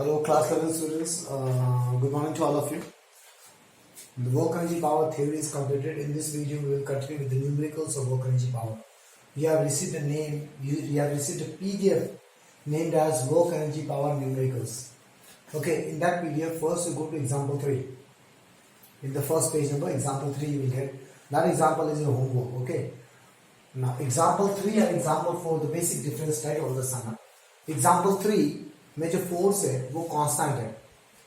Hello, class 11 students. Good morning to all of you. The work energy power theory is completed. In this video, we will continue with the numericals of work energy power. You have received a name. You have received a PDF named as work energy power numericals. Okay, in that PDF, first you go to example 3. In the first page number, example 3, you will get that example is your homework. Okay. Now, example 3 and example 4, the basic difference right over the sun. Example 3 में जो force है वो constant है.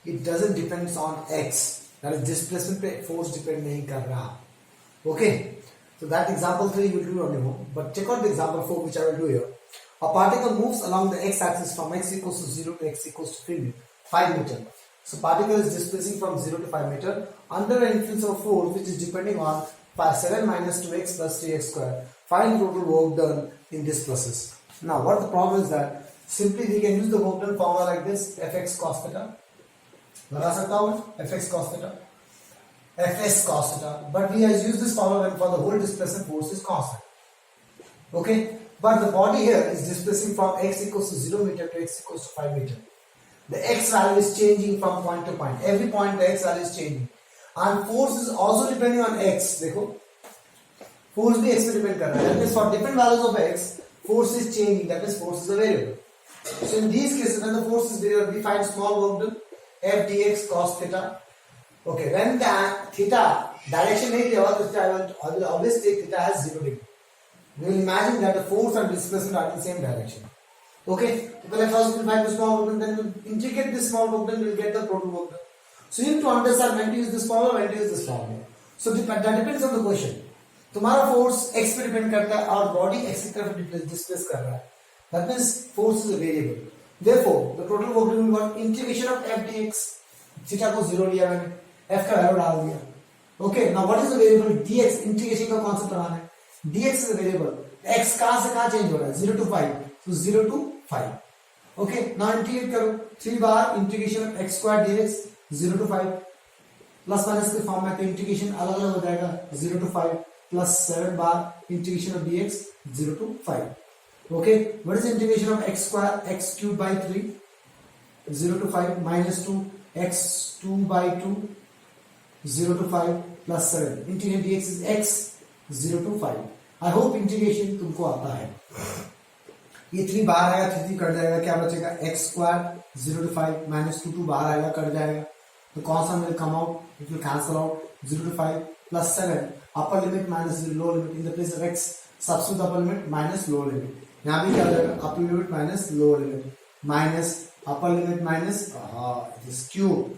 It doesn't depends on x, that is displacement पे force depend नहीं कर रहा. Okay, so that example 3 you will do on your own, but check out the example 4 which I will do here. A particle moves along the x axis from x equals to 0 to x equals to 5 meter. So particle is displacing from 0 to 5 meter under the influence of force which is depending on 7 minus 2x plus 3x square. Find total work done in this process. Now what the problem is that simply we can use the work done formula like this: fx cos theta. लगा सकता हूँ fx cos theta, fs cos theta. But we have used this formula when for the whole displacement force is constant. Okay, but the body here is displacing from x equals to 0 meter to x equals to 5 meter. The x value is changing from point to point. Every point the x value is changing, and force is also depending on x. देखो, force भी x पे depend कर रहा है. That means for different values of x, force is changing. That means force is a variable. So in these cases, when the force is variable, we find small work done f dx cos theta. Okay, when the theta direction नहीं दिया हुआ तो I will always take theta as 0 degree. We will imagine that the force and displacement are in the same direction. Okay, so let's first find the small work done, then we'll integrate this small work done, we'll get the total work done. So you need to understand when to use this formula, when to use this formula. So that depends on the question. तुम्हारा force x पे depend करता है और body x की तरफ displace कर रहा है. That means force is a variable. Therefore, the total work done will be integration of f dx. Theta को 0 लिया मैंने, f का वैल्यू डाल दिया. Okay, now what is the variable? dx. Integration का कॉन्सेप्ट लगाना है. dx is a variable. x कहां से कहां चेंज हो रहा है? 0 to 5. So 0 to 5. Okay, now integrate करो. 3 बार integration of x square dx 0 to 5. Plus minus के फॉर्म में तो इंटीग्रेशन अलग अलग हो जाएगा. 0 to 5 plus 7 bar integration of dx 0 to 5. Okay, what is the integration of x square? X cubed by 3, 0 to 5, minus 2, x 2 by 2, 0 to 5, plus 7. Integrate dx is x, 0 to 5. I hope integration तुमको आता है. ये 3 बाहर आएगा, 3 cut जाएगा, क्या बचेगा? x square 0 to 5, minus 2 बाहर आएगा, कट जाएगा. तो constant will come out, it will cancel out. 0 to 5 plus 7, upper limit minus lower limit. In the place of x, substitute upper limit minus lower limit. यहाँ भी क्या हो जाएगा? अपर limit minus lower limit minus upper limit minus this cube.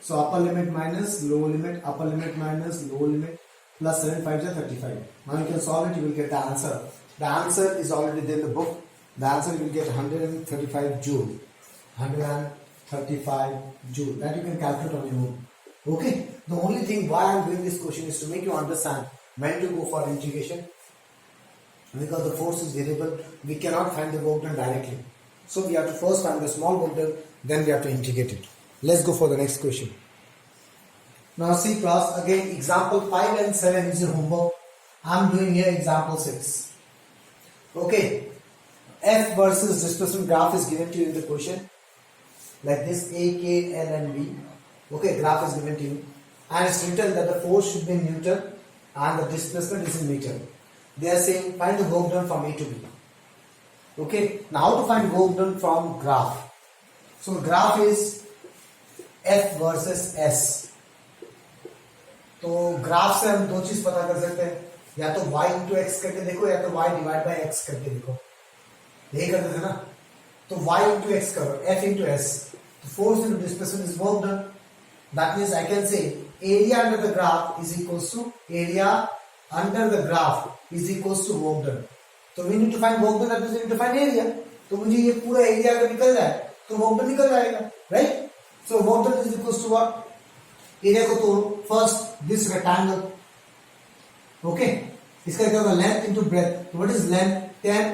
So upper limit minus lower limit, upper limit minus lower limit plus 7 5 35. Now you can solve it. You will get the answer. The answer is already there in the book. The answer you will get 135 joule. 135 joule. That you can calculate on your own. Okay. The only thing why I am doing this question is to make you understand when to go for integration. Because the force is variable, we cannot find the work done directly. So we have to first find the small work done, then we have to integrate it. Let's go for the next question. Now see class, again example 5 and 7 is your homework. I am doing here example 6. Okay, F versus displacement graph is given to you in the question. Like this, A, K, L and B. Okay, graph is given to you. And it's written that the force should be in Newton and the displacement is in meter. They are saying find the work done from A to B. Okay, now how to find work done from graph? So graph is F versus S. तो graph से हम दो चीज पता कर सकते हैं, या तो y into x करके देखो या तो y divided by x करके देखो. यही करते थे ना. तो y into x करो, F into S. तो force into displacement is work done. That means I can say area under the graph is equals to area under the graph is equals to work done. So we need to find work done, that means we need to find area. तो मुझे ये पूरा area अगर निकल जाए तो work done निकल जाएगा, right? So work done is equals to what? Area को तोड़ो. First this rectangle. ओके, इसका क्या होगा? Length into breadth. What is length? 10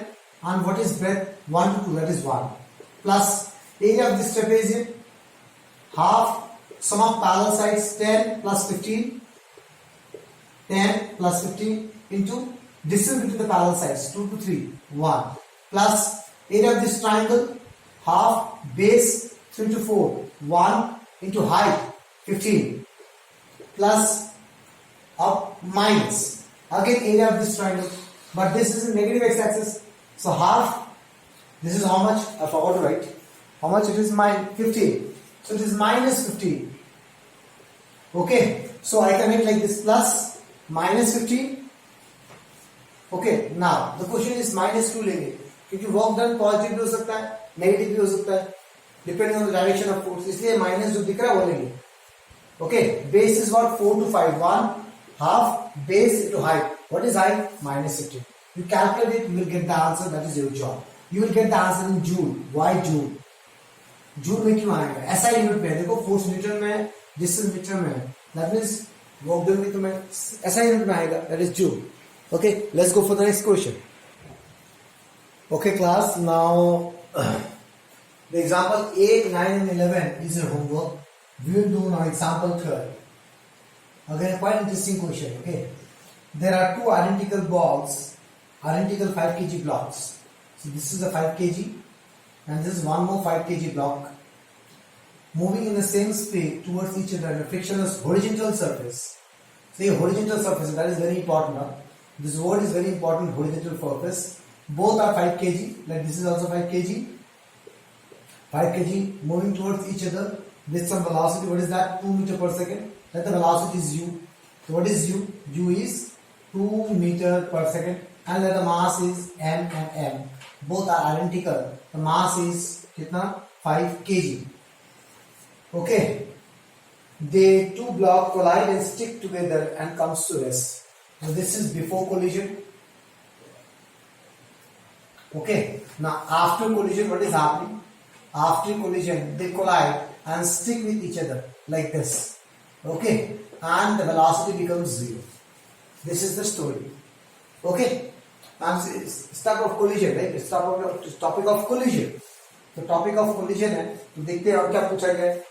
and what is breadth? 1 to 2, that is 1 plus area of this trapezium half sum of parallel sides 10 plus 15, 10 plus 15 into distance between the parallel sides 2 to 3, 1 plus area of this triangle half base 2 into 4, 1 into height 15 plus up minus again area of this triangle, but this is a negative x-axis, so half. This is how much? I forgot to write. How much it is? 15. So it is minus 15. Okay. So I can write like this, plus minus 15. Okay. Now the question is minus 2 लेंगे, क्योंकि work done positive भी हो सकता है, negative भी हो सकता है, depending on the direction of force. इसलिए माइनस जो दिख रहा है वो लेंगे. Okay. Base is what? 4 to 5. 1 half base into height. What is height? Minus 15. You calculate it, you will get the answer. That is your job. You will get the answer in Joule. Why Joule? Joule में क्यों आएगा? ऐसा unit में देखो, force metre में, distance metre में. That means work done भी तुम्हें ऐसा यूनिट में आएगा. That is Joule. Okay, let's go for the next question. Okay, class. Now the example 8, 9, and 11 is your homework. We will do now example 12. Again, quite interesting question. Okay, there are two identical balls, identical 5 kg blocks. So this is a 5 kg and this is one more 5 kg block moving in the same speed towards each other in a frictionless horizontal surface. See, horizontal surface, that is very important. Huh? This word is very important, horizontal surface. Both are 5 kg, like this is also 5 kg. 5 kg moving towards each other with some velocity. What is that? 2 meter per second. That the velocity is u. So what is u? U is 2 meter per second. And that the mass is m and m. Both are identical. The mass is kitna? 5 kg. Okay. They two blocks collide and stick together and comes to rest. So this is before collision. Okay. Now after collision, what is happening? After collision, they collide and stick with each other like this. Okay. And the velocity becomes 0. This is the story. Okay. Now it's type of collision, right? It's topic of collision. तो topic of collision है. तो देखते हैं और क्या पूछा गया है.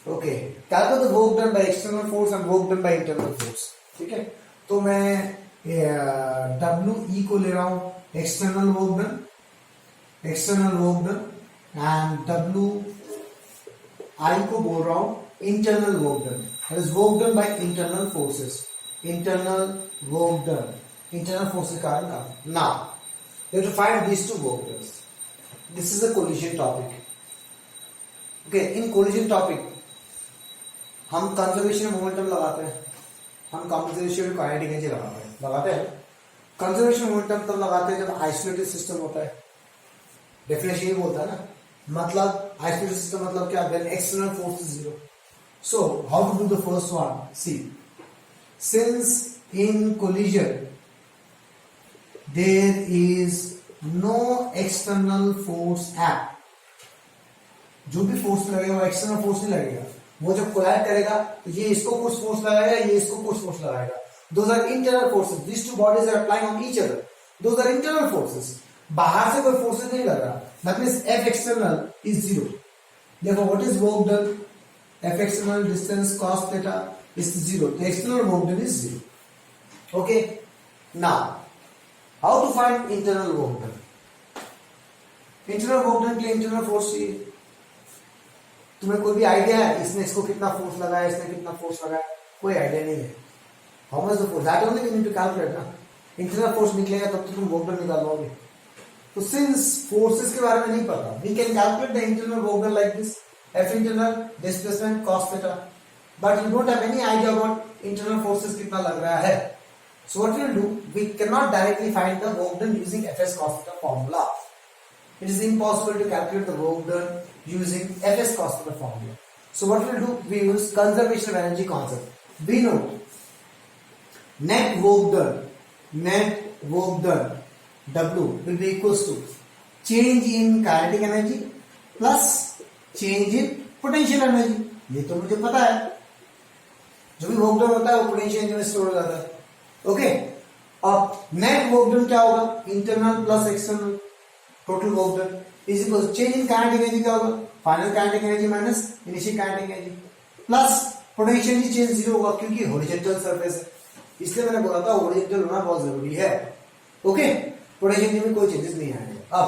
Okay. Calculate the work done by external force and work done by internal force. ठीक है. तो मैं WE को ले रहा हूँ external work done, and WI को बोल रहा हूँ internal work done. That is work done by internal forces. Internal work done. Internal forces का काम. Now, you have to find these two work done. This is a collision topic. Okay, in collision topic, हम conservation momentum लगाते हैं, हम conservation kinetic energy लगाते हैं. Conservation momentum तब लगाते हैं जब आइसोलेटेड सिस्टम होता है. डेफिनेशन ये बोलता है ना, मतलब आइसोलेटेड सिस्टम मतलब क्या? When external force is 0. So how to do the first one? See, since in collision there is no external force act, जो भी फोर्स लगेगा वो एक्सटर्नल फोर्स नहीं लगेगा. वो जब कोलाइड करेगा तो ये इसको कुछ फोर्स लगाएगा, ये इसको कुछ फोर्स लगाएगा. Those are internal forces. These two bodies are applying on each other. Those are internal forces. बाहर से कोई फोर्सेस नहीं लग रहा. That means F external is 0. Therefore, what is work done? F external distance cos theta is 0. The external work done is 0. Okay. Now, how to find internal work done? Internal work done के लिए internal force चाहिए. तुम्हें कोई भी idea है इसने इसको कितना फोर्स लगाया, इसने कितना फोर्स लगाया? कोई आइडिया नहीं है. How much the force? That only we need to calculate ना. इंटरनल फोर्स निकलेगा तब तो तुम वर्क डन निकाल पाओगे. तो सिंस फोर्सेस के बारे में नहीं पता, we can calculate the internal work done like this. F internal displacement cos theta, but you don't have any idea about internal forces कितना लग रहा है. So what we will do? We cannot directly find the work done using Fs cos theta formula. It is impossible to calculate the work done using Fs cos theta formula. So what we will do? We use conservation of energy concept. We know net work done W will be equals to change in kinetic energy plus change in potential energy. ये तो मुझे पता है. जो भी work done होता है वो पोटेंशियल एनर्जी में स्टोर हो जाता है. ओके. अब नेट वर्क डन क्या होगा? Internal plus external total work done is equal change in kinetic energy क्या होगा? Final kinetic energy minus initial kinetic energy plus potential energy change 0 होगा क्योंकि हॉरिजॉन्टल सरफेस है. इसलिए मैंने बोला था हॉरिजॉन्टल होना बहुत जरूरी है. ओके. पोटेंशियल एनर्जी में कोई चेंजेस नहीं आएंगे. अब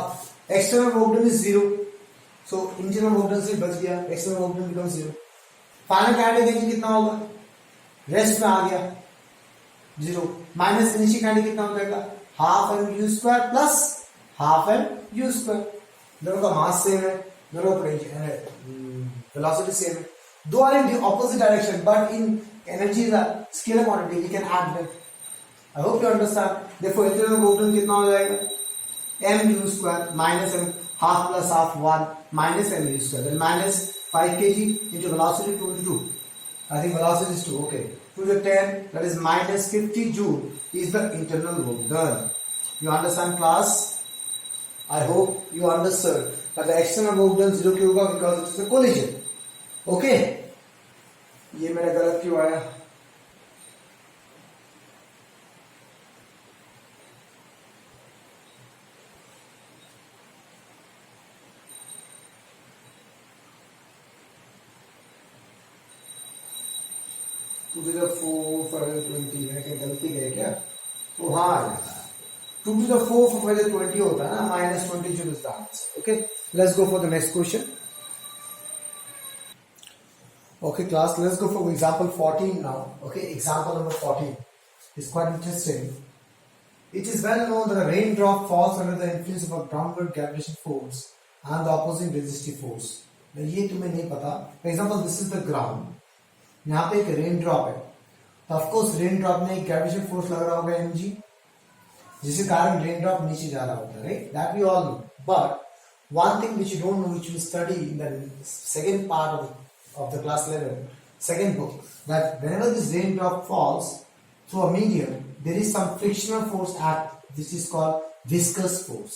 external work done is 0. So internal work done से बच गया, external work done become 0. Final kinetic energy कितना होगा, रेस्ट में आ गया 0, माइनस इनिशियल काइनेटिक कितना हो जाएगा, half M U square plus half M U square. दोनों का मास सेम है, दोनों का वेलोसिटी सेम है, दो are in opposite direction but in energy is a scalar quantity, we can add them. I hope you understand. Therefore internal work done कितना हो जाएगा, M U square minus M, half plus half 1 minus m u square, then minus 5 kg into velocity 2 into 2. I think velocity is 2, okay. 2 to the 10, that is minus 50 joule is the internal work done. You understand class? I hope you understood that the external work done 0 क्यों होगा, because it is a collision. Okay? ये मेरा गलत क्यों आया? To to the 4 520 है, क्या गलती है क्या? तो हाँ, 2 to the 4 520 होता है ना, minus 20 joule is the answer. Okay, let's go for the next question. Okay class, let's go for example 14 now. Okay, example number 14 is quite interesting. It is well known that a raindrop falls under the influence of a downward gravitational force and the opposing resistive force. ये तुम्हें नहीं पता. For example, this is the ground. यहाँ पे एक rain drop है, तो of course rain drop में एक ग्रेविटेशन फोर्स लग रहा होगा mg, जिसके कारण रेन ड्रॉप नीचे जा रहा होता है, right? That we all know. But one thing which you don't know, which we study in the second part of the class 11 second book, that whenever this rain drop falls through a medium there is some frictional force act, this is called viscous force,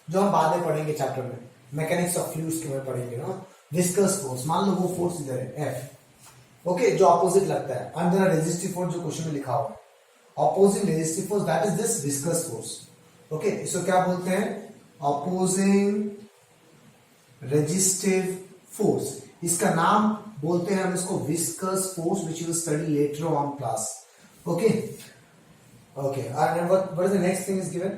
जो हम बाद में पढ़ेंगे chapter में, mechanics of fluids के में पढ़ेंगे ना. विस्कस फोर्स, मान लो वो फोर्स इधर है F, ओके, जो ऑपोजिट लगता है, अंदर रेजिस्टिव फोर्स जो क्वेश्चन में लिखा हुआ है, opposing resistive force, that is this viscous force. Okay, इसको क्या बोलते हैं, ऑपोजिंग रेजिस्टिव फोर्स. इसका नाम बोलते हैं हम इसको viscous force, which you will study later on class. Okay okay, and what is the next thing is given?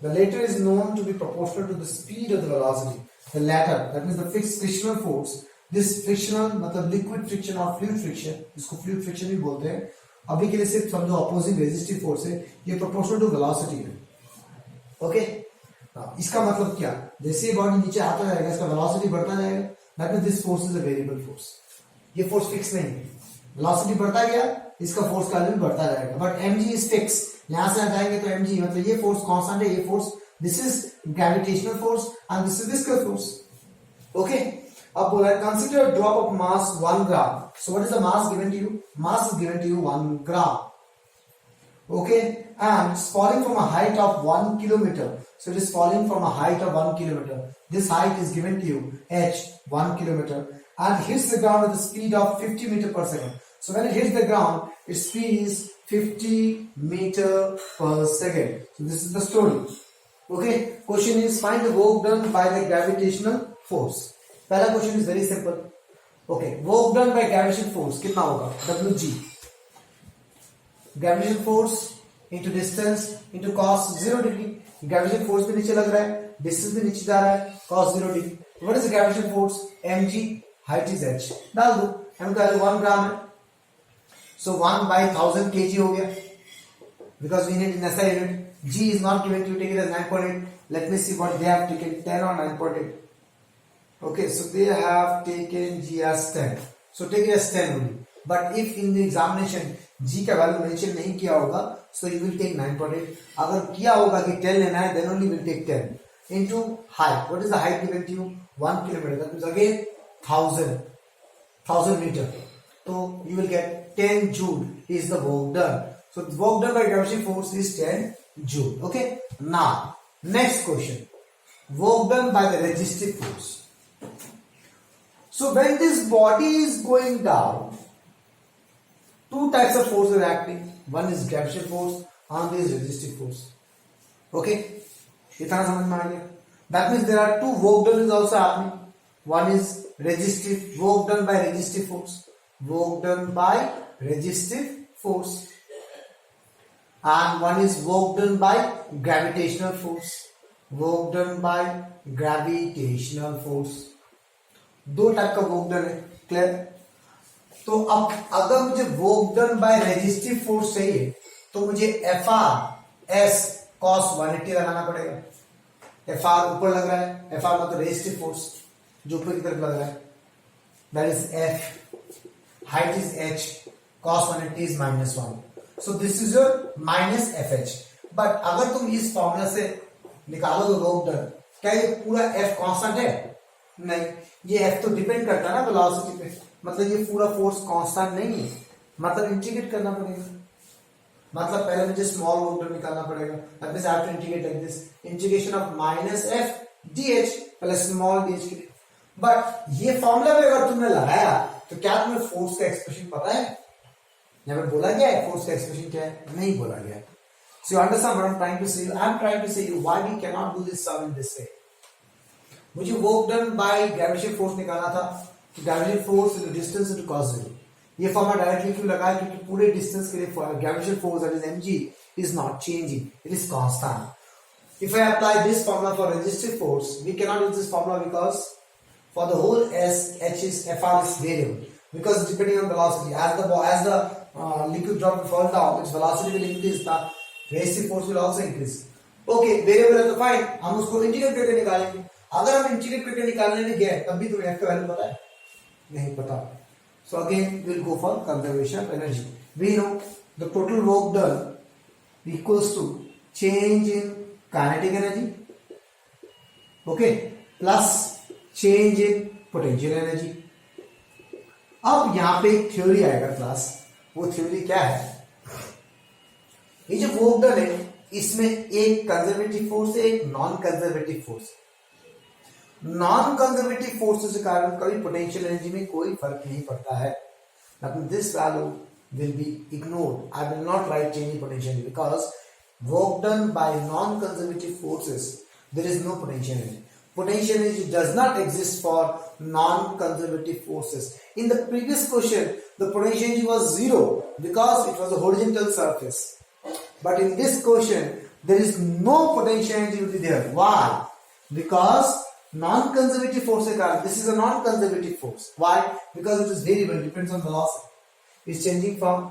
The latter is known to be proportional to the speed of the velocity. The latter, that means the fixed frictional force. This frictional मतलब liquid friction और fluid friction, इसको fluid friction भी बोलते हैं. अभी के लिए सिर्फ समझो opposing resistive force है, ये proportional to velocity है. ओके, इसका मतलब क्या, जैसे बॉडी नीचे आता जाएगा इसका velocity बढ़ता जाएगा. That means this force is a variable force. ये force fix नहीं है. velocity बढ़ता गया, इसका force का वैल्यू बढ़ता जाएगा. But mg is fixed. यहां से हटाएंगे तो mg, मतलब ये force constant है, ये force, this is gravitational force and this is viscous force. Okay. अब बोला है consider a drop of mass 1 gram. So what is the mass given to you? Mass is given to you 1 gram. Okay, and it's falling from a height of 1 kilometer. So it is falling from a height of 1 kilometer. This height is given to you h 1 kilometer and hits the ground with a speed of 50 meter per second. So when it hits the ground, its speed is 50 meter per second. So this is the story. Okay, question is find the work done by the gravitational force. पहला question is very simple. Okay, work done bye gravitation force कितना होगा, Wg, gravitation force into distance into cos 0 degree. Gravitation force भी नीचे लग रहा है, distance भी नीचे जा रहा है, cos 0 degree. What is gravitation force, mg, height is h. डाल दो, m का वैल्यू 1 ग्राम है, सो 1/1000 kg हो गया, because we need in SI unit. g is not given to, take it as 9.8. let me see what they have taken, 10 or 9.8. Okay, so they have taken g as 10. So take it as 10 only. But if in the examination g का value mention नहीं किया होगा, so you will take 9.8. अगर किया होगा कि 10 लेना है, then only will take 10 into height. What is the height given to you? 1 kilometer. That means again 1000 meter. So you will get 10 joule is the work done. So the work done by gravitational force is 10 joule. Okay. Now next question. Work done by the resistive force. So when this body is going down, two types of forces are acting. One is gravitational force, another is resistive force. Okay, इतना समझ में आ गया. That means there are two work done is also happening. One is resistive, work done by resistive force, work done by resistive force, and one is work done by gravitational force, work done by gravitational force. दो type का work done है, clear. तो अब अगर मुझे work done bye resistive force चाहिए तो मुझे एफ आर एस कॉस 180 लगाना पड़ेगा। एफ आर ऊपर लग रहा है, एफ आर मतलब रेजिस्टिव फोर्स जो ऊपर की तरफ लग रहा है, that is F, height is H, cos 180 is -1, so this is your minus F H. But अगर तुम इस फॉर्मूला से निकालोगे वर्क डन, क्या ये पूरा एफ कांस्टेंट है? नहीं, ये एफ तो डिपेंड करता है ना वेलोसिटी पे, मतलब ये पूरा फोर्स कांस्टेंट नहीं है, मतलब इंटीग्रेट करना पड़ेगा। मतलब पहले मुझे स्मॉल वर्क डन निकालना पड़ेगा, that means I have to integrate like this, integration of minus F DH plus small DH के लिए। बट ये फॉर्मूला भी अगर तुमने लगाया तो क्या तुम्हें फोर्स का एक्सप्रेशन पता है? यहाँ पे बोला गया है फोर्स का एक्सप्रेशन क्या है? नहीं बोला गया है। So you understand what I'm trying to say? I'm trying to say you why we cannot do this sum in this way. मुझे work done bye gravitation force निकालना था, कि gravitation force is distance into cos 0। ये formula directly क्यों लगाया? क्योंकि पूरे distance के लिए gravitation force that is mg is not changing, it is constant. If I apply this formula for resistive force, we cannot use this formula because for the whole s, h is fr is variable because depending on velocity. As the liquid drop will fall down, its velocity will increase, the resistive force will also increase. Okay, variable है तो fine, हम उसको integrate करके निकालेंगे। अगर हम integrate करके निकालने में गए तब भी तुम्हें f का वैल्यू पता है? नहीं पता। So again we will go for conservation of energy. We know the total work done equals to change in kinetic energy, okay, plus change in potential energy. अब यहाँ पे एक थ्योरी आएगा क्लास, वो थ्योरी क्या है? ये जो वर्क डन है इसमें एक कंजर्वेटिव फोर्स है, एक नॉन कंजर्वेटिव फोर्स है। नॉन कंजर्वेटिव फोर्स के कारण कभी पोटेंशियल एनर्जी में कोई फर्क नहीं पड़ता है। This value will be ignored, I will not write change in potential because work done by non conservative forces there is no potential energy. Potential energy does not exist for non-conservative forces. In the previous question, the potential energy was 0 because it was a horizontal surface. But in this question, there is no potential energy will be there. Why? Because non-conservative force के कारण, this is a non-conservative force. Why? Because it is variable, depends on velocity. It's changing from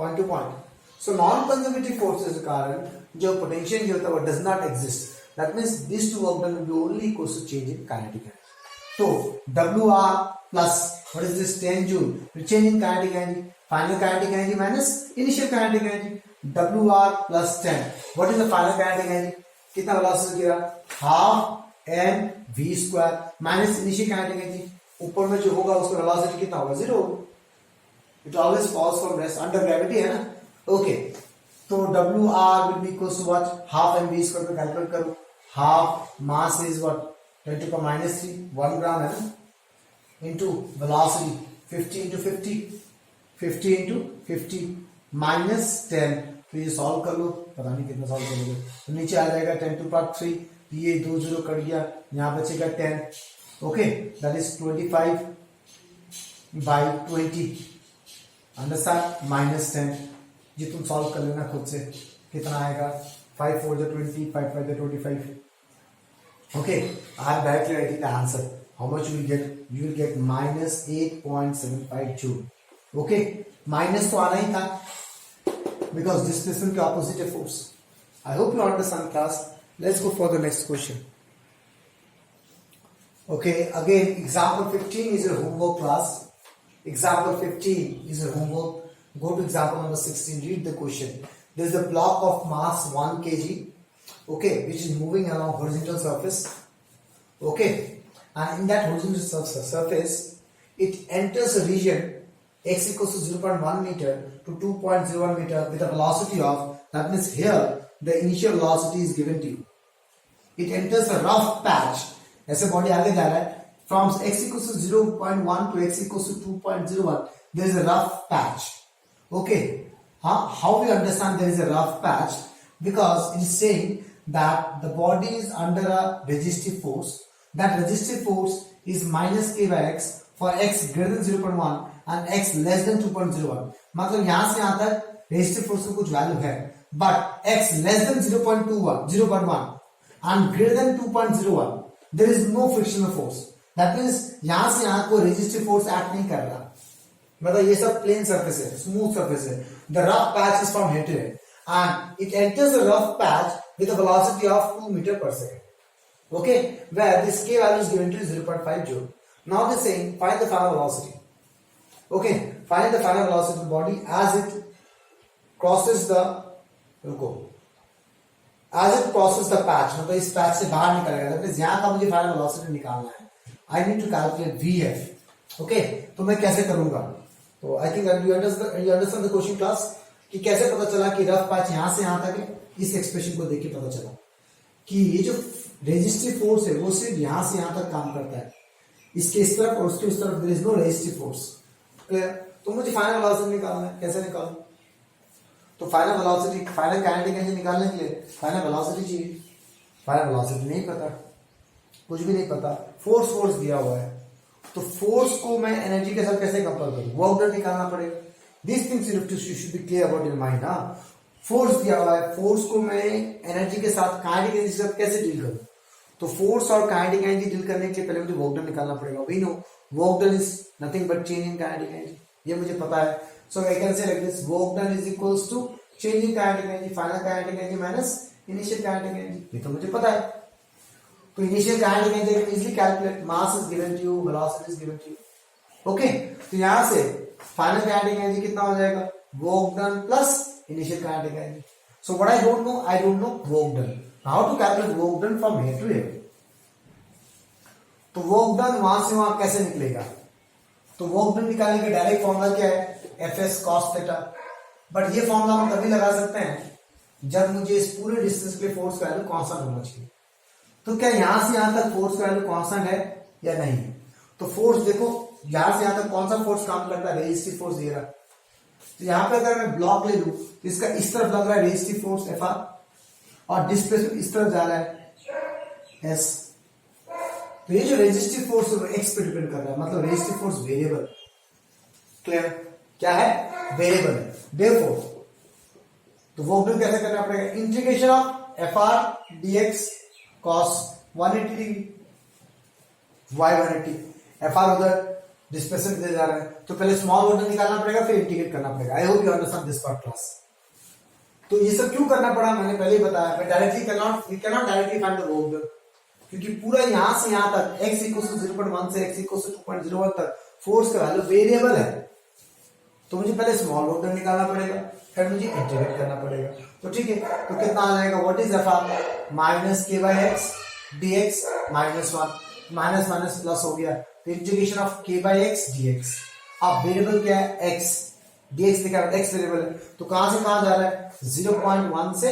point to point. So non-conservative forces के कारण जो potential energy होता है वो does not exist. That means these two work done will be only equals to change in kinetic energy. So WR plus what is this 10 joule will change in kinetic energy. Final kinetic energy minus initial kinetic energy. WR plus 10. What is the final kinetic energy? कितना velocity गिरा? Half mv square minus initial kinetic energy. ऊपर में जो होगा उसका velocity कितना होगा? 0. It always falls from rest under gravity है ना? Okay. तो WR will be equals to what? Half mv square पे कैलकुलेट करो। Half mass is what? 10 to the minus 3, 1 gram है ना? Into velocity 50 into 50, 50 into 50 minus 10। तो ये solve कर लो, पता नहीं कितना सॉल्व करोगे, तो नीचे आ जाएगा 10 to power 3, ये 2 0 कट गया, यहाँ बचेगा 10, okay, that is 25 by 20 understand minus 10। ये तुम सॉल्व कर लेना खुद से, कितना आएगा? 5 4 20, 5 5 25। Okay, I am directly writing the answer. How much you will get? You will get minus 8.75 joule. Okay, minus तो आना ही था because displacement के opposite है force. I hope you understand class. Let's go for the next question. Okay, again example 15 is your homework class. Example 15 is your homework. Go to example number 16. Read the question. There is a block of mass 1 kg. Okay, which is moving along horizontal surface. Okay, and in that horizontal surface, it enters a region x equals to 0.1 meter to 2.01 meter with a velocity of, that means here the initial velocity is given to you. It enters a rough patch. ऐसे body आगे जा रहा है from x equals to 0.1 to x equals to 2.01. There is a rough patch. Okay, how we understand there is a rough patch? Because it is saying that the body is under a resistive force. That resistive force is minus k by x for x greater than 0.1 and x less than 2.01. मतलब यहाँ से यहाँ तक resistive force का कुछ value है, but x less than 0.1 and greater than 2.01 there is no frictional force. That means यहां से यहां कोई रेजिस्टिव फोर्स एक्ट नहीं कर रहा, मतलब ये सब प्लेन सरफेस है, स्मूथ सरफेस है. The rough patch is from here to here and it enters the rough patch with a velocity of 2 meter per second. Okay, where this k value is given to 0.5 joule. Now they're saying find the final velocity. Okay, find the final velocity of the body as it crosses the as it crosses the patch. मतलब इस patch से बाहर निकलेगा, that means यहां का मुझे final velocity निकालना है. I need to calculate VF. Okay, तो मैं कैसे करूंगा? तो I think that you understand the question class. कि कैसे पता चला कि रफ पैच यहां से यहां तक है. इस एक्सप्रेशन को देख के पता चला कि ये जो रेजिस्टिव फोर्स है वो सिर्फ यहां से यहां तक काम करता है, इसके इस तरफ और उसके उस तरफ there is no resistive force. Clear? तो मुझे फाइनल वेलोसिटी निकालना है. कैसे निकालूं? तो final velocity, final kinetic energy निकालने के लिए फाइनल वेलोसिटी चाहिए. फाइनल वेलोसिटी नहीं पता, कुछ भी नहीं पता, फोर्स दिया हुआ है. तो फोर्स को मैं एनर्जी के साथ कैसे कंपेयर करूं? वर्क डन निकालना पड़ेगा. These things you should be clear about your mind. Force दिया हुआ है, फोर्स को मैं एनर्जी के साथ, काइनेटिक एनर्जी के साथ कैसे डील करूं? तो फोर्स और काइनेटिक एनर्जी डील करने के लिए पहले मुझे वर्क डन निकालना पड़ेगा. We know work done is nothing but change in kinetic energy, ये मुझे पता है. So I can say like this, work done is equals to change in kinetic energy, final kinetic energy minus initial kinetic energy. ये तो मुझे पता है. तो initial kinetic energy can easily calculate. Mass is given to you, velocity is given to you. Okay, तो यहां से final kinetic energy कितना हो जाएगा? Work done plus initial kinetic energy. So what I don't know work done. How to calculate work done from here to here? तो work done वहां से वहां कैसे निकलेगा? तो वर्क डन निकालने का डायरेक्ट फॉर्मूला क्या है? Fs cos theta. बट ये फॉर्मूला हम तभी लगा सकते हैं जब मुझे इस पूरे डिस्टेंस के फोर्स का वैल्यू कांस्टेंट होना चाहिए. तो क्या यहां से यहां तक फोर्स का वैल्यू कांस्टेंट है या नहीं है? तो फोर्स देखो, यहां से यहां तक कौन सा फोर्स काम करता है? रेजिस्टिव फोर्स दे रहा. तो यहां पे अगर मैं ब्लॉक ले लूं तो इसका इस तरफ लग रहा है रेजिस्टिव फोर्स Fr और डिस्प्लेसमेंट इस तरफ जा रहा है S. तो ये जो रेजिस्टिव फोर्स है वो x पे डिपेंड कर रहा है, मतलब रेजिस्टिव फोर्स वेरिएबल. क्लियर? क्या है? वेरिएबल है. देयरफॉर तो वर्क डन कैसे करना पड़ेगा? Integration of Fr dx cos 180 degree, y 180. Fr उधर डिस्प्लेसमेंट दे जा रहा है, तो पहले स्मॉल वर्क डन निकालना पड़ेगा, फिर इंटीग्रेट करना पड़ेगा. आई hope you understand this part class. तो ये सब क्यों करना पड़ा मैंने पहले ही बताया. मैं directly cannot directly find the work done, क्योंकि पूरा यहां से यहां तक x इक्वल्स टू 0.1 से x इक्वल्स टू 2.01 तक फोर्स का वैल्यू वेरिएबल है. तो मुझे पहले स्मॉल वर्क डन निकालना पड़ेगा, फिर मुझे इंटीग्रेट करना पड़ेगा. तो ठीक है, तो कितना आ जाएगा? What is Fr minus k by x dx minus 1, minus minus plus हो गया. तो integration of k by x dx. अब वेरिएबल क्या है? x. dx लिखा है, x वेरिएबल है. तो कहां से कहां जा रहा है? 0.1 से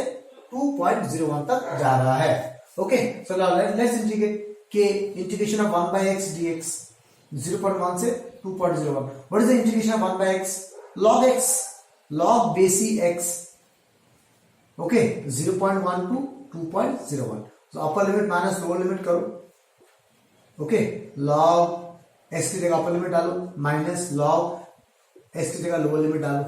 2.01 तक जा रहा है. Okay, so now let's integrate k. Integration of 1 by x dx 0.1 से 2.01. What is the integration of 1 by x? log x, log base e x. Okay, 0.1 to 2.01. तो upper limit minus lower limit करो. ओके, log x की जगह upper limit डालो, minus log x की जगह lower limit डालो.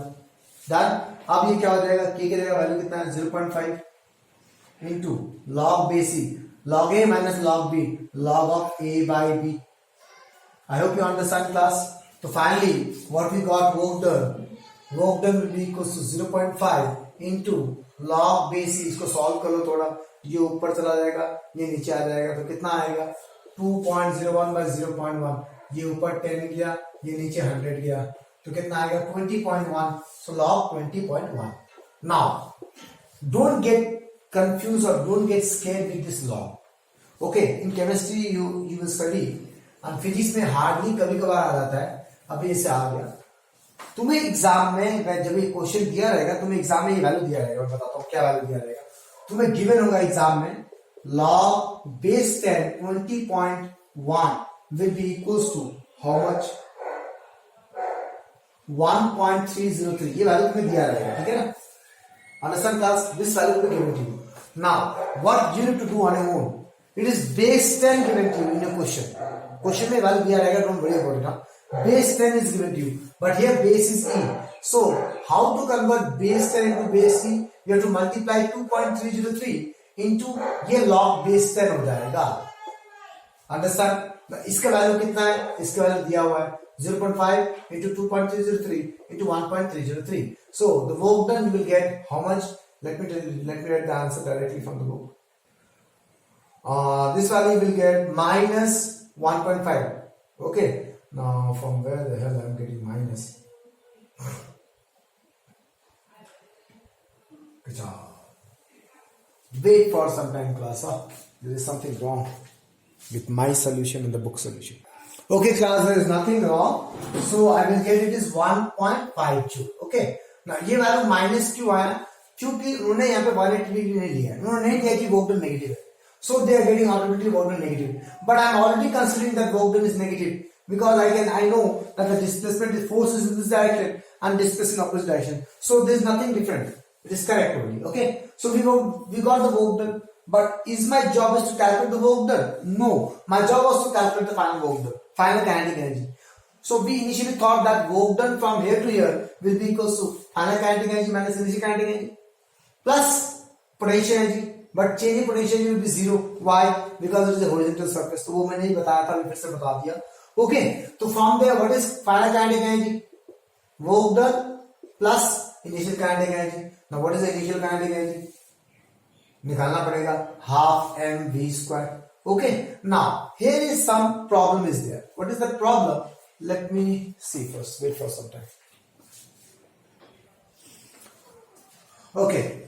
Done. अब ये क्या हो जाएगा? k की जगह वैल्यू कितना है? 0.5 इंटू log बेसी, log a minus log b, log of a by b. I hope you understand class. So finally, what we got? Work done. Work done will be equals to 0.5 into log base. इसको solve करो थोड़ा, ये ऊपर चला जाएगा, ये नीचे आ जाएगा. तो कितना आएगा? 2.01 by 0.1. ये ऊपर 10 गया, ये नीचे 100 गया. तो कितना आएगा? 20.1. So log 20.1. Now, don't get confused or don't get scared with this log. Okay, in chemistry you will study. और फिजिक्स में हार्डली कभी कभार आ जाता है. अभी इसे आ गया. तुम्हें एग्जाम में जब ये क्वेश्चन दिया रहेगा, तुम्हें एग्जाम में ये वैल्यू दिया रहेगा. मैं बताता हूँ क्या वैल्यू दिया रहेगा. तुम्हें गिवन होगा एग्जाम में log base 10 20.1 will be equals to how much? 1.303. ये वैल्यू तुम्हें दिया रहेगा. ठीक है ना? Understand class? This value will be given to you. Now, what you need to do on your own? It is base 10 given to you in your question. Question में value दिया रहेगा, don't worry about it. Base 10 is given to you, but here base is e. So, how to convert base 10 into base e? You have to multiply 2.303 into ये log base 10 हो जाएगा. Understand? इसका value कितना है? इसका value दिया हुआ है 0.5 into 2.303 into 1.303. So the work done you will get how much? Let me write the answer directly from the book. This value you will get minus 1.5. Okay. Now from where the hell I am getting minus? Wait for some time, class. There is something wrong with my solution and the book solution. Okay, class, there is nothing wrong. So I will get it is 1.52. Okay. Now ये value minus क्यों आया? क्योंकि उन्होंने यहाँ पे 180 degree नहीं लिया, उन्होंने नहीं किया कि वर्क डन नेगेटिव है. So they are getting automatically work done negative. But I am already considering that work done is negative because I know that the displacement is force is in this direction and displacement in opposite direction. So there is nothing different. It is correct only. Okay. So we got the work done. But is my job is to calculate the work done? No. My job was to calculate the final work done, final kinetic energy. So we initially thought that work done from here to here will be equal to final kinetic energy minus initial kinetic energy plus potential energy. But change in potential energy will be zero. Why? Because it is a horizontal surface. तो वो मैंने ही बताया था, मैं फिर से बता दिया. Okay. तो from there, what is final kinetic energy? Work done plus initial kinetic energy. Now what is the initial kinetic energy? निकालना पड़ेगा half mv square. Okay. Now here is some problem is there. What is the problem? Let me see first. Wait for some time. Okay.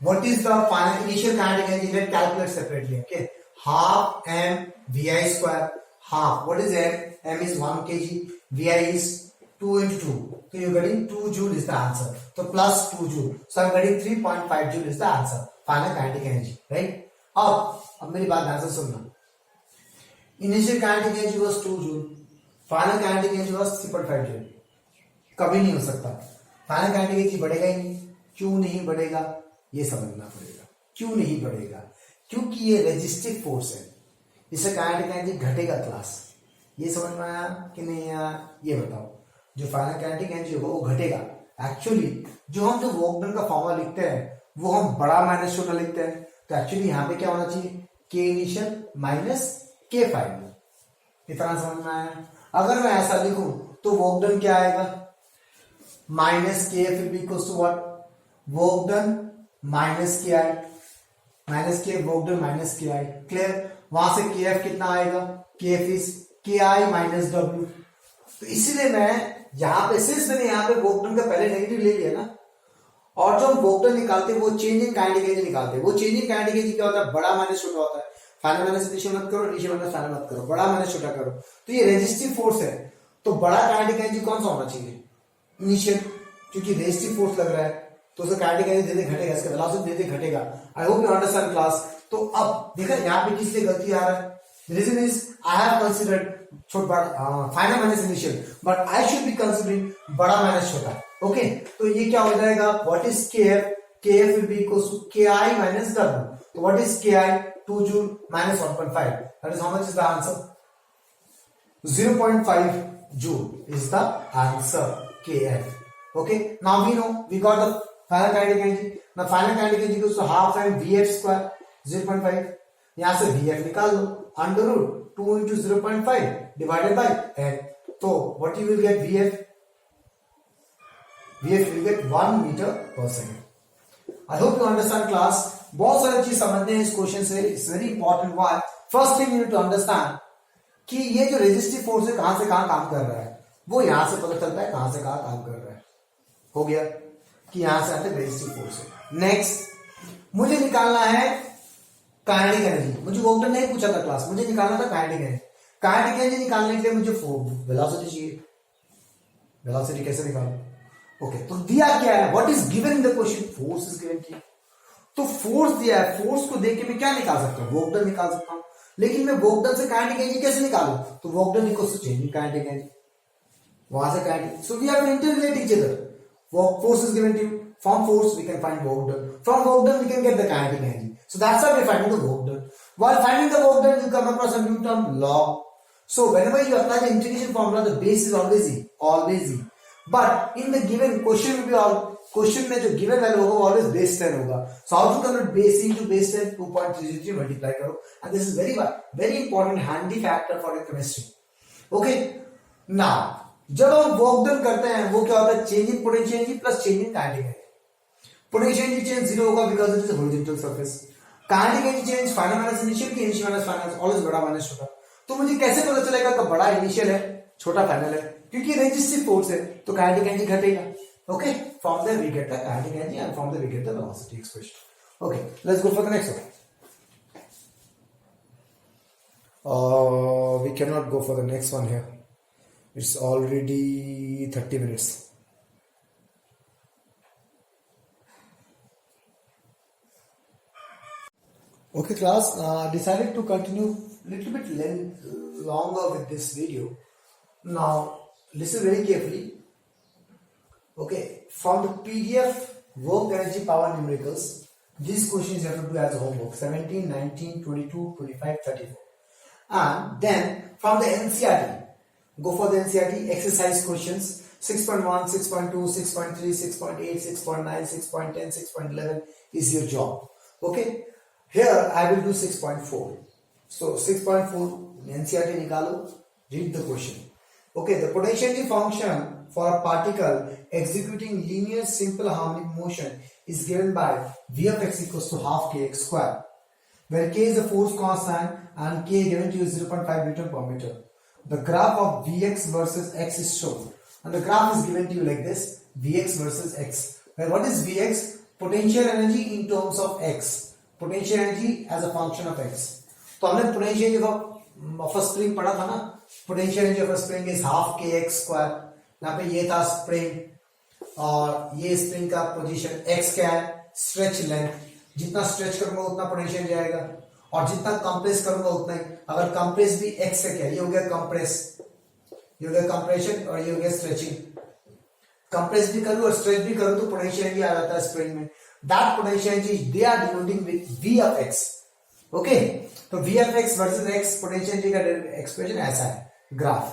What is the final initial kinetic energy? Let's calculate separately. Okay. Half mvi square. Half. What is m? M is 1 kg. Vi is 2 into 2. So you're getting 2 joule is the answer. So plus 2 joule. So I'm getting 3.5 joule is the answer. Final kinetic energy. Right? अब मेरी बात ध्यान से सुनना. Initial kinetic energy was 2 joule. Final kinetic energy was 3.5 joule. कभी नहीं हो सकता. Final kinetic energy बढ़ेगा ही नहीं. क्यों नहीं बढ़ेगा? ये समझना पड़ेगा. क्यों नहीं बढ़ेगा? क्योंकि ये रेजिस्टिव फोर्स है. इससे काइनेटिक एनर्जी घटेगा क्लास. ये समझ में आया कि नहीं आया? ये बताओ. जो फाइनल काइनेटिक एनर्जी होगा वो घटेगा. एक्चुअली जो हम जो वर्क डन का फॉर्मूला लिखते हैं वो हम बड़ा माइनस छोटा लिखते हैं. तो एक्चुअली यहाँ पे क्या होना चाहिए? के इनिशियल माइनस के फाइनल. इतना समझ में आया? अगर मैं ऐसा लिखूं तो वर्क डन क्या आएगा? Minus K F will be equals to what? Work done minus K I. Minus K work done minus K I. Clear? वहां से के एफ कितना आएगा? के एफ इज के आई माइनस डब्ल्यू. तो इसीलिए मैं यहां पे सिर्फ मैंने यहां पे वर्क डन का पहले नेगेटिव ले लिया ना. और जो हम वर्क डन निकालते हैं वो चेंज इन काइनेटिक एनर्जी निकालते हैं. वो चेंज इन काइनेटिक एनर्जी क्या होता है? बड़ा माइनस छोटा होता है. फाइनल माइनस इनिशियल मत करो, इनिशियल माइनस फाइनल मत करो, बड़ा माइनस छोटा करो. तो ये रेजिस्टिव फोर्स है. तो बड़ा काइनेटिक एनर्जी कौन सा होना चाहिए? इनिशियल. क्योंकि रेजिस्टिव फोर्स लग रहा है तो उसका काइनेटिक एनर्जी धीरे घटेगा, इसका वेलोसिटी धीरे घटेगा. आई होप यू अंडरस्टैंड क्लास. तो अब देखा यहाँ पे किस लिए गलती आ रहा है? The reason is I have considered final minus initial, but I should be considering बड़ा minus छोटा. Okay, तो ये क्या हो जाएगा? What is KF? KF will be equals to KI minus W. So what is KI? 2 joule minus 1.5. That is how much is the answer? 0.5 joule is the answer. KF. Okay, now we know we got the final kinetic energy. Now final kinetic energy equals to half m VF square 0.5. यहां से VF निकाल लो. Under root 2 into 0.5 divided by n. So what you will get VF? VF will get 1 meter per second. I hope you understand class. बहुत सारी चीज समझने हैं इस question से. It's very important. Why? First thing you need to understand कि ये जो रेजिस्टिव फोर्स है कहां से कहां काम कर रहा है वो यहां से पता चलता है कहां से कहां काम कर रहा है. हो गया कि यहां से आते रेजिस्टिव फोर्स है. नेक्स्ट मुझे निकालना है काइनेटिक एनर्जी. मुझे वर्क डन नहीं पूछा था क्लास, मुझे निकालना था काइनेटिक एनर्जी. काइनेटिक एनर्जी निकालने के लिए मुझे वेलोसिटी चाहिए. वेलोसिटी कैसे निकालूं? ओके, तो दिया क्या है? What is given in the question? Force is given to. तो फोर्स दिया है, फोर्स को देख के मैं क्या निकाल सकता हूं? वर्क डन निकाल सकता हूं. लेकिन मैं वर्क डन से काइनेटिक एनर्जी कैसे निकालूं? तो work done equals to change in kinetic energy. वहां से kinetic. So we have to interrelate each other. Force is given to you. From force we can find work done. From work done we can get the kinetic energy. So that's how we are finding the work done. While finding the work done, you come across a new term, log. So whenever you apply the integration formula, the base is always e. But in the given question will be all question में जो given value होगा वो always base 10 होगा. So how to convert base into base 10? 2.303 multiply करो. And this is very important handy factor for chemistry. Okay, now जब हम work done करते हैं वो क्या होता है? Change in potential energy plus change in kinetic energy. Potential energy change 0 होगा because it is horizontal surface. Kinetic energy change final minus initial की इनिशियल माइनस फाइनल ऑलवेज बड़ा माइनस छोटा. तो मुझे कैसे पता चलेगा कि बड़ा इनिशियल है छोटा फाइनल है? क्योंकि रेजिस्टिव फोर्स है तो काइनेटिक एनर्जी घटेगा. Okay, from there we get the kinetic energy and from there we get the velocity expression. Okay, let's go for the next one. We cannot go for the next one here. It's already 30 minutes. Okay, class, decided to continue little bit longer with this video. Now, listen very carefully. Okay, from the PDF work energy power numericals, these questions you have to do as homework: 17, 19, 22, 25, 34. And then from the NCERT, go for the NCERT exercise questions 6.1, 6.2, 6.3, 6.8, 6.9, 6.10, 6.11 is your job. Okay, here I will do 6.4. So 6.4 NCERT nikalo, read the question. Okay, the potential energy function for a particle executing linear simple harmonic motion is given by V of x equals to half kx square, where k is the force constant and k given to you is 0.5 Newton per meter. The graph of Vx versus x is shown, and the graph is given to you like this: Vx versus x. Where what is Vx? Potential energy in terms of x. Potential energy as a function of x. तो हमने potential energy of a spring पढ़ा था ना? Potential energy of a spring is half kx square. यहाँ पे ये था spring और ये spring का position x क्या है? Stretch length. जितना स्ट्रेच करूंगा उतना पोटेंशियल जाएगा और जितना कंप्रेस करूंगा उतना ही. अगर कंप्रेस भी x से क्या, ये हो गया कंप्रेस, ये हो गया कंप्रेशन और ये हो गया स्ट्रेचिंग. कंप्रेस भी करूं और स्ट्रेच भी करूं तो पोटेंशियल एनर्जी आ जाता है स्प्रिंग में. That potential energy they are denoting with v of x. Okay, तो v of x versus x potential energy का एक्सप्रेशन ऐसा है, graph.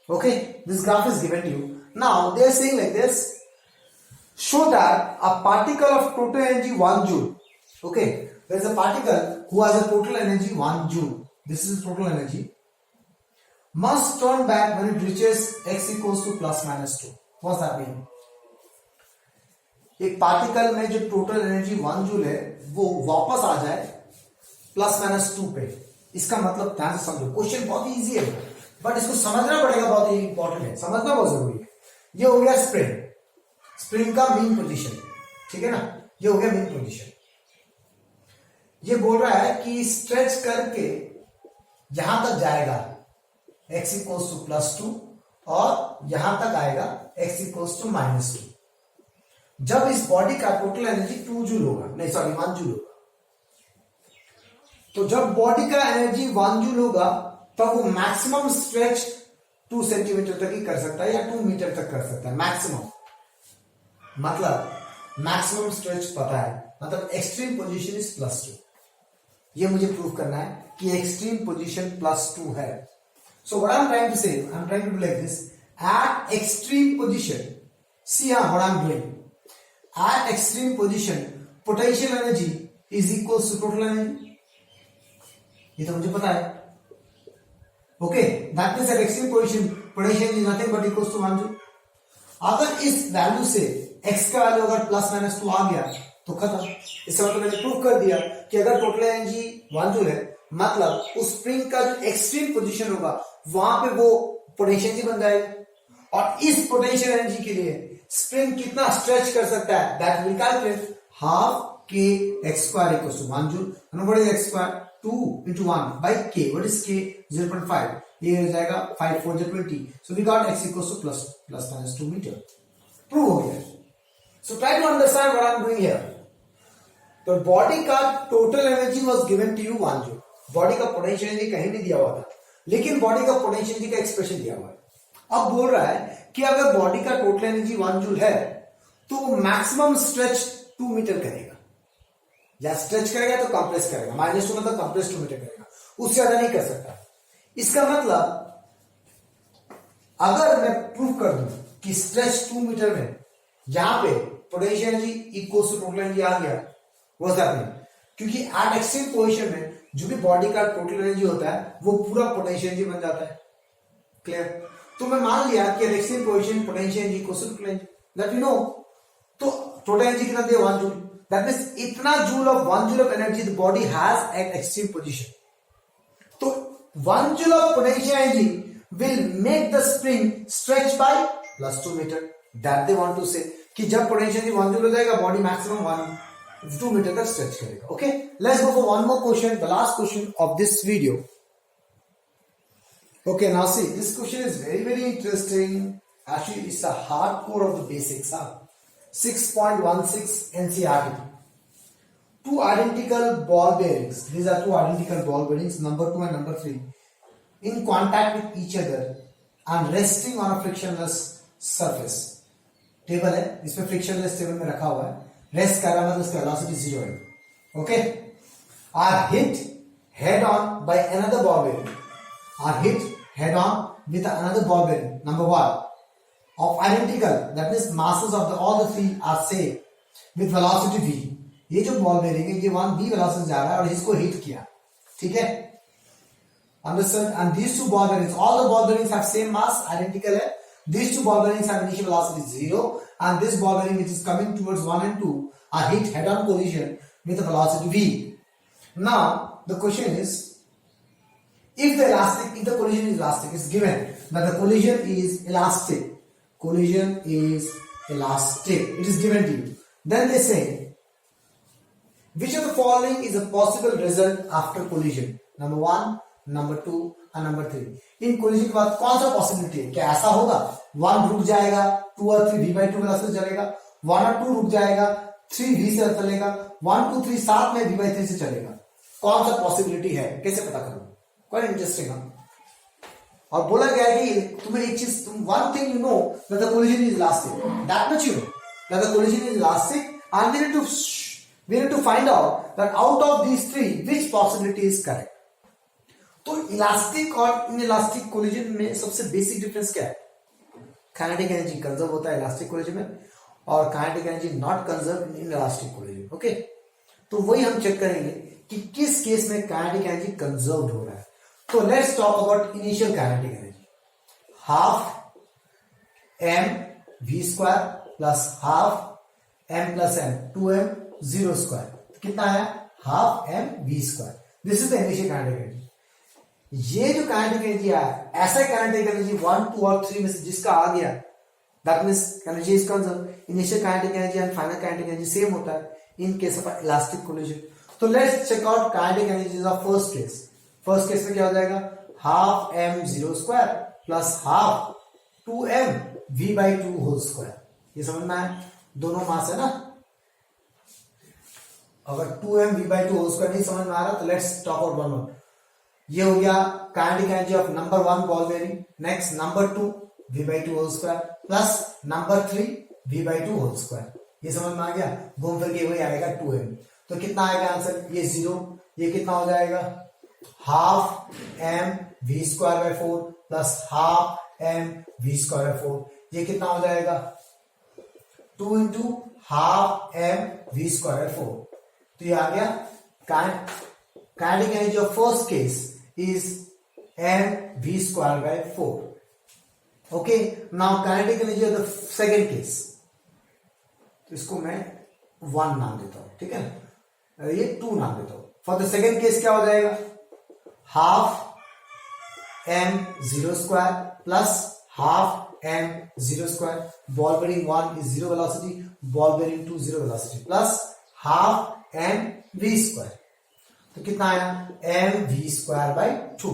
Okay, this graph is given to you. Now they are saying like this: show that a particle of total energy 1 joule. Okay, there is a particle who has a total energy 1 joule. This is total energy. Must turn back when it reaches x equals to plus minus 2. What's that mean? एक particle में जो total energy 1 joule है वो वापस आ जाए plus minus 2 पे. इसका मतलब ध्यान से समझो, क्वेश्चन बहुत इजी है बट इसको समझना पड़ेगा, बहुत ही इंपॉर्टेंट है, समझना बहुत जरूरी है. ये हो गया स्प्रिंग, स्प्रिंग का मीन पोजीशन, ठीक है ना? ये हो गया मीन पोजीशन. ये बोल रहा है कि स्ट्रेच करके यहां तक जाएगा x इक्वल्स टू प्लस 2 और यहां तक आएगा x इक्वल्स टू माइनस 2. जब इस बॉडी का टोटल एनर्जी 2 जूल होगा, नहीं सॉरी 1 जूल होगा. तो जब बॉडी का एनर्जी 1 जूल होगा तब वो मैक्सिमम स्ट्रेच 2 सेंटीमीटर तक ही कर सकता है या 2 मीटर तक कर सकता है मैक्सिमम. मतलब मैक्सिमम स्ट्रेच पता है, मतलब एक्सट्रीम पोजीशन इज प्लस 2. ये मुझे प्रूव करना है कि एक्सट्रीम पोजीशन प्लस 2 है. So what I am trying to say, I am trying to do like this: at extreme position, see हां what I am doing, at extreme position potential energy is equals to total energy. ये तो मुझे पता है. Okay, that means at extreme position potential energy nothing but equals to 1 joule. अगर इस value से x का वैल्यू अगर प्लस माइनस 2 आ गया तो खत्म. इससे मतलब मैंने प्रूव कर दिया कि अगर टोटल एनर्जी 1 जूल है मतलब उस स्प्रिंग का जो एक्सट्रीम पोजीशन होगा वहां पे वो पोटेंशियल एनर्जी बन जाएगी. और इस पोटेंशियल एनर्जी के लिए स्प्रिंग कितना स्ट्रेच कर सकता है, that will calculate half k x square equals to 1 joule. And what is x square? 2 into 1 by k. What is k? 0.5. ये हो जाएगा 5 4 20. So we got x equals to plus minus 2 meter. Prove हो गया. So try to understand what I am doing here. तो body का total energy was given to you 1 joule. Body का potential energy कहीं नहीं दिया हुआ था, लेकिन बॉडी का पोटेंशियल एनर्जी का एक्सप्रेशन दिया हुआ है. अब बोल रहा है कि अगर बॉडी का टोटल एनर्जी 1 जूल है तो मैक्सिमम स्ट्रेच 2 मीटर करेगा, या स्ट्रेच करेगा तो कंप्रेस करेगा. माइनस 2 मतलब कंप्रेस 2 मीटर करेगा, उससे ज्यादा नहीं कर सकता. इसका मतलब अगर मैं प्रूव कर दूं कि स्ट्रेच 2 मीटर में यहां पे potential energy equals to total energy आ गया, व्हाट्स हैपनिंग, क्योंकि एट एक्सट्रीम पोजीशन में जो भी बॉडी का टोटल एनर्जी होता है वो पूरा पोटेंशियल एनर्जी बन जाता है। क्लियर? तो मैं मान लिया कि at extreme position potential energy equals to total energy, that we know. तो टोटल एनर्जी कितना दिया? 1 जूल। दैट मींस इतना joule of 1 joule of energy the body has at extreme position. तो 1 joule of potential energy will make the spring stretch by plus 2 meter. That they want to say कि जब potential energy 1 joule हो जाएगा body maximum 2 metre तक stretch करेगा। Okay, let's go for one more question, the last question of this video. Okay, now see, this question is very, very interesting. Actually, it's a hardcore of the basics. 6.16 NCERT. Two identical ball bearings. These are two identical ball bearings, number 2 and number 3, in contact with each other and resting on a frictionless surface. Table है, इसमें frictionless table में रखा हुआ है, rest कर रहा है, मतलब उसका वेलोसिटी 0 है. Okay? Are hit head on by another ball bearing. Are hit head on with another ball bearing. Number 1. Of identical, that means masses of all the three are same with velocity v. ये जो ball bearing है ये 1v velocity जा रहा है और इसको hit किया, ठीक है? Understood? And these two ball bearings, all the ball bearings have same mass, identical है. These two ball bearings have initial velocity 0, and this ball bearing which is coming towards 1 and 2 are hit head-on collision with a velocity v. Now the question is, if the collision is elastic, it's given that the collision is elastic. Collision is elastic. It is given to you. Then they say, which of the following is a possible result after collision? Number 1, number 2 and number 3. In collision के बाद कौन सा possibility है? क्या ऐसा होगा 1 रुक जाएगा, 2 और 3 v/2 वेलोसिटी चलेगा, 1 और 2 रुक जाएगा, 3 v से चलेगा, 1 2 3 साथ में v/3 से चलेगा? कौन सा possibility है? कैसे पता करूं? Quite interesting है। और बोला गया है कि तुम्हें एक चीज, one thing you know that the collision is elastic. That much you know that the collision is elastic, and we need to find out that out of these three which possibility is correct. तो elastic और inelastic collision में सबसे basic difference क्या है? Kinetic energy conserve होता है elastic collision में और kinetic energy not conserve in elastic collision. Okay, तो वही हम चेक करेंगे कि किस केस में काइनेटिक एनर्जी कंजर्व हो रहा है। तो let's talk about initial kinetic energy. Half m v² plus half m plus m 2m 0 square, कितना है? Half m v²। This is the initial kinetic energy. ये जो काइनेटिक एनर्जी आया, ऐसा काइनेटिक एनर्जी 1 2 और 3 में से जिसका आ गया, that means energy is conserve. Initial kinetic energy and final kinetic energy same होता है in case of elastic collision. तो let's check out kinetic energy of first case. First case में क्या हो जाएगा? Half m 0 square plus half 2m v/2 whole square. ये समझ में आया? दोनों मास है ना। अगर 2m v/2 होल स्क्वायर नहीं समझ में आ रहा तो let's talk about one more. ये हो गया kinetic energy of number 1 ball bearing. Next number 2 v/2 whole square plus number 3 v/2 whole square. ये समझ में आ गया? घूम फिर के वही आएगा 2m। तो कितना आएगा आंसर? ये 0। ये कितना हो जाएगा? Half m v²/4 plus half m v²/4। ये कितना हो जाएगा? 2 इंटू हाफ m v²/4। तो ये आ गया kinetic energy of first case is m v²/4. Okay, now kinetic energy of the second case, तो इसको मैं 1 नाम देता हूं, ठीक है ना? ये 2 नाम देता हूं। फॉर द सेकेंड केस क्या हो जाएगा? Half m 0 square plus half m 0 square. Ball bearing 1 is 0 velocity, ball bearing 2 0 velocity plus half m v²। तो कितना आया? m v²/2।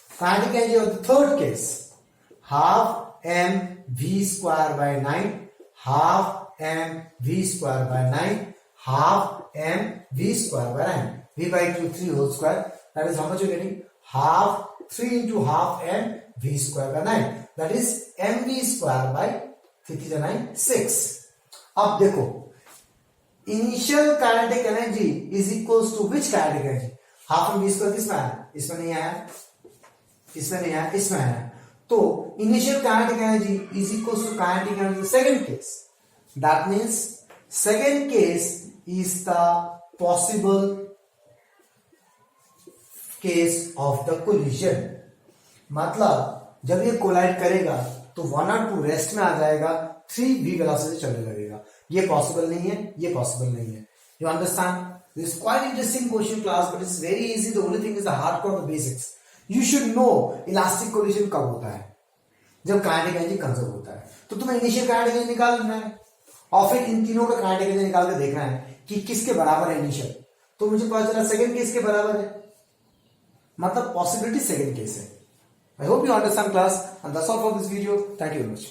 Kinetic energy of the third case, half m v²/9 half m v²/9 half m v²/9 v/2 3 whole square. That is how much you getting? Half 3 into half m v²/9, that is m v²/3 6। अब देखो, initial kinetic energy is equals to which kinetic energy? Half m v² किसमें आया? इसमें नहीं आया, इसमें नहीं आया, इसमें आया। तो initial kinetic energy is equals to kinetic energy second case. That means Second case is the possible case of the collision. मतलब जब ये कोलाइड करेगा तो 1 और 2 रेस्ट में आ जाएगा, 3 v वेलोसिटी चलने लगेगा. ये पॉसिबल नहीं है, ये पॉसिबल नहीं है. You understand? This quite interesting question class, but it's very easy. The only thing is the hardcore the basics. You should know elastic collision कब होता है, जब काइनेटिक एनर्जी कंजर्व होता है. तो तुम्हें इनिशियल काइनेटिक एनर्जी निकालना है और फिर इन तीनों का काइनेटिक एनर्जी निकाल के देखना है कि किसके बराबर है इनिशियल. तो मुझे पता चला सेकंड केस के बराबर है, मतलब पॉसिबिलिटी सेकंड केस है. I hope you understand class, and that's all for this video. Thank you very much.